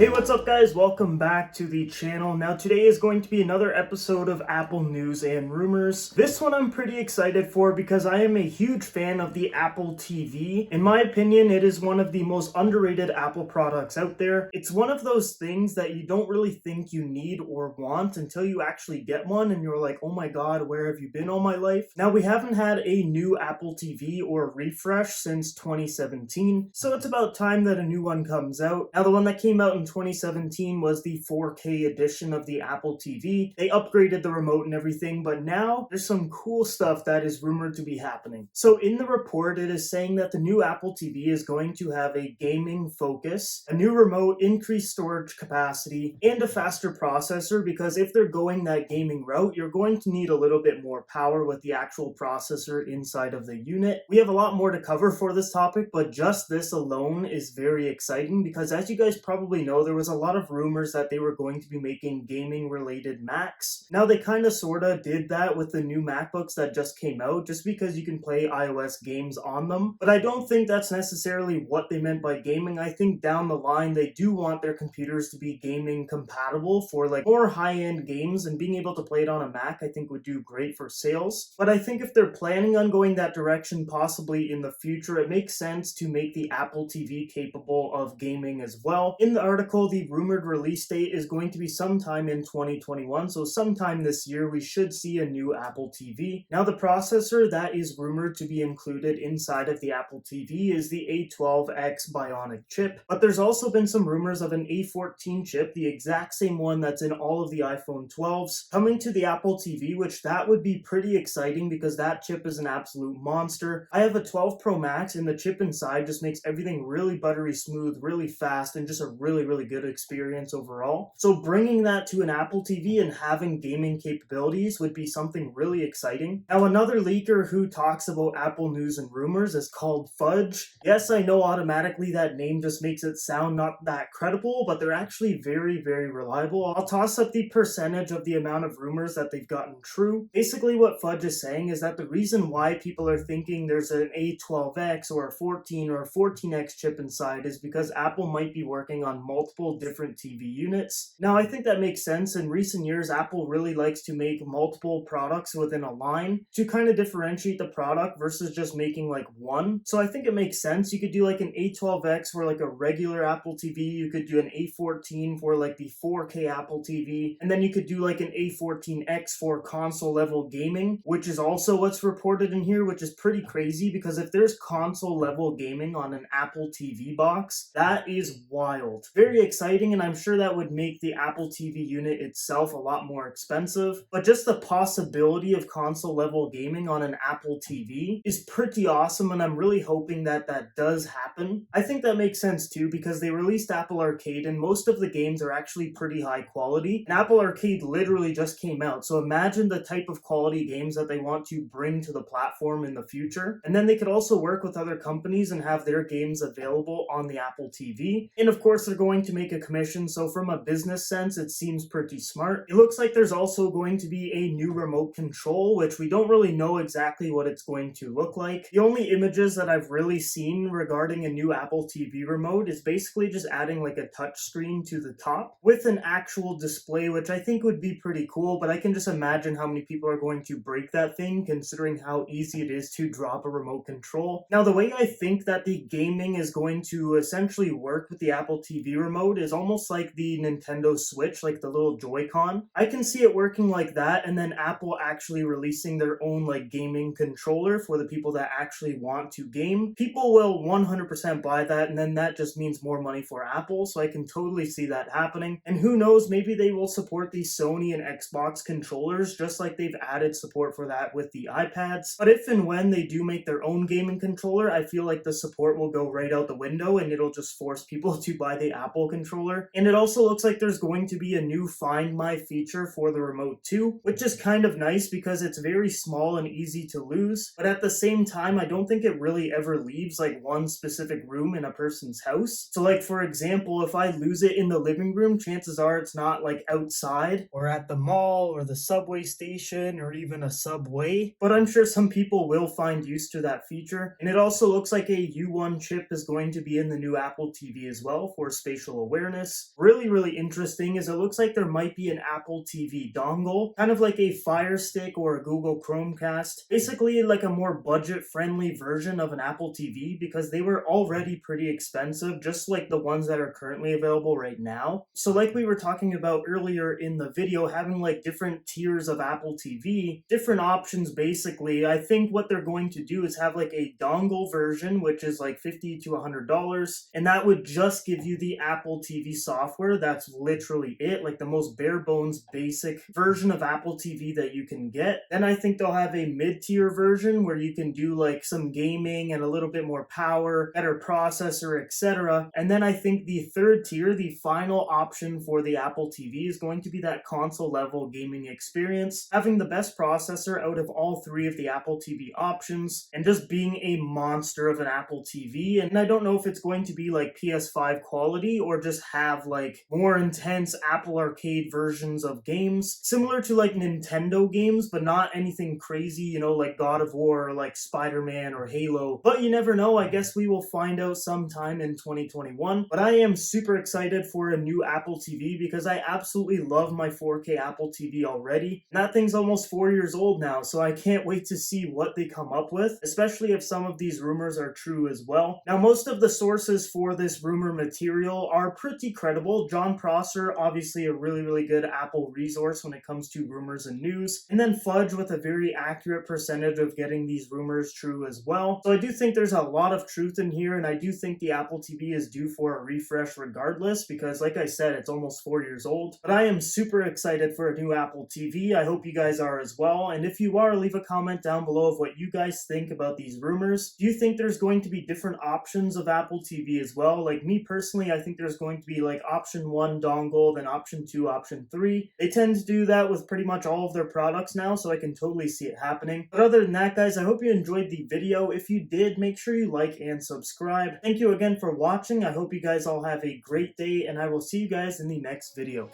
Hey, what's up guys? Welcome back to the channel. Now today is going to be another episode of Apple News and Rumors. This one I'm pretty excited for because I am a huge fan of the Apple TV. In my opinion, it is one of the most underrated Apple products out there. It's one of those things that you don't really think you need or want until you actually get one and you're like, oh my god, where have you been all my life? Now we haven't had a new Apple TV or refresh since 2017, so it's about time that a new one comes out. Now the one that came out in 2017 was the 4K edition of the Apple TV. They upgraded the remote and everything, but now there's some cool stuff that is rumored to be happening. So in the report, it is saying that the new Apple TV is going to have a gaming focus, a new remote, increased storage capacity, and a faster processor, because if they're going that gaming route, you're going to need a little bit more power with the actual processor inside of the unit. We have a lot more to cover for this topic, but just this alone is very exciting because, as you guys probably know, there was a lot of rumors that they were going to be making gaming related Macs. Now they kind of sorta did that with the new MacBooks that just came out, just because you can play iOS games on them. But I don't think that's necessarily what they meant by gaming. I think down the line they do want their computers to be gaming compatible for like more high-end games, and being able to play it on a Mac I think would do great for sales. But I think if they're planning on going that direction possibly in the future, it makes sense to make the Apple TV capable of gaming as well. In the article, the rumored release date is going to be sometime in 2021, so sometime this year we should see a new Apple TV. Now the processor that is rumored to be included inside of the Apple TV is the A12X Bionic chip, but there's also been some rumors of an A14 chip, the exact same one that's in all of the iPhone 12s, coming to the Apple TV, which that would be pretty exciting because that chip is an absolute monster. I have a 12 Pro Max and the chip inside just makes everything really buttery smooth, really fast, and just a really good experience overall. So bringing that to an Apple TV and having gaming capabilities would be something really exciting. Now another leaker who talks about Apple News and Rumors is called Fudge. Yes, I know automatically that name just makes it sound not that credible, but they're actually very reliable. I'll toss up the percentage of the amount of rumors that they've gotten true. Basically what Fudge is saying is that the reason why people are thinking there's an A12X or a 14 or a 14X chip inside is because Apple might be working on multiple different TV units. Now I think that makes sense. In recent years, Apple really likes to make multiple products within a line to kind of differentiate the product versus just making like one. So I think it makes sense. You could do like an A12X for like a regular Apple TV, you could do an A14 for like the 4K Apple TV, and then you could do like an A14X for console level gaming, which is also what's reported in here, which is pretty crazy because if there's console level gaming on an Apple TV box, that is wild. Very exciting, and I'm sure that would make the Apple TV unit itself a lot more expensive, but just the possibility of console level gaming on an Apple TV is pretty awesome, and I'm really hoping that that does happen. I think that makes sense too because they released Apple Arcade and most of the games are actually pretty high quality, and Apple Arcade literally just came out, so imagine the type of quality games that they want to bring to the platform in the future. And then they could also work with other companies and have their games available on the Apple TV, and of course they're going to make a commission, so from a business sense it seems pretty smart. It looks like there's also going to be a new remote control, which we don't really know exactly what it's going to look like. The only images that I've really seen regarding a new Apple TV remote is basically just adding like a touch screen to the top with an actual display, which I think would be pretty cool, but I can just imagine how many people are going to break that thing considering how easy it is to drop a remote control. Now the way I think that the gaming is going to essentially work with the Apple TV remote is almost like the Nintendo Switch, like the little Joy-Con. I can see it working like that, and then Apple actually releasing their own like gaming controller for the people that actually want to game. People will 100% buy that, and then that just means more money for Apple, so I can totally see that happening. And who knows, maybe they will support the Sony and Xbox controllers just like they've added support for that with the iPads. But if and when they do make their own gaming controller, I feel like the support will go right out the window and it'll just force people to buy the Apple controller. And it also looks like there's going to be a new Find My feature for the remote too, which is kind of nice because it's very small and easy to lose, but at the same time I don't think it really ever leaves like one specific room in a person's house. So like for example, if I lose it in the living room, chances are it's not like outside or at the mall or the subway station or even a subway, but I'm sure some people will find use to that feature. And it also looks like a U1 chip is going to be in the new Apple TV as well for spatial spatial awareness. Really interesting is it looks like there might be an Apple TV dongle, kind of like a Fire Stick or a Google Chromecast. Basically like a more budget-friendly version of an Apple TV because they were already pretty expensive, just like the ones that are currently available right now. So like we were talking about earlier in the video, having like different tiers of Apple TV, different options basically, I think what they're going to do is have like a dongle version, which is like $50 to $100, and that would just give you the Apple TV software. That's literally it, like the most bare bones basic version of Apple TV that you can get. Then I think they'll have a mid-tier version where you can do like some gaming and a little bit more power, better processor, etc. And then I think the third tier, the final option for the Apple TV, is going to be that console level gaming experience, having the best processor out of all three of the Apple TV options, and just being a monster of an Apple TV. And I don't know if it's going to be like PS5 quality or just have like more intense Apple Arcade versions of games, similar to like Nintendo games, but not anything crazy, you know, like God of War or like Spider-Man or Halo. But you never know, I guess we will find out sometime in 2021. But I am super excited for a new Apple TV because I absolutely love my 4K Apple TV already. And that thing's almost 4 years old now, so I can't wait to see what they come up with, especially if some of these rumors are true as well. Now, most of the sources for this rumor material are pretty credible. John Prosser, obviously a really good Apple resource when it comes to rumors and news, and then Fudge with a very accurate percentage of getting these rumors true as well. So I do think there's a lot of truth in here, and I do think the Apple TV is due for a refresh regardless, because like I said, it's almost 4 years old. But I am super excited for a new Apple TV. I hope you guys are as well, and if you are, leave a comment down below of what you guys think about these rumors. Do you think there's going to be different options of Apple TV as well? Like me personally, I think there's going to be like option 1 dongle, then option 2, option 3. They tend to do that with pretty much all of their products now, so I can totally see it happening. But other than that, guys, I hope you enjoyed the video. If you did, make sure you like and subscribe. Thank you again for watching. I hope you guys all have a great day, and I will see you guys in the next video.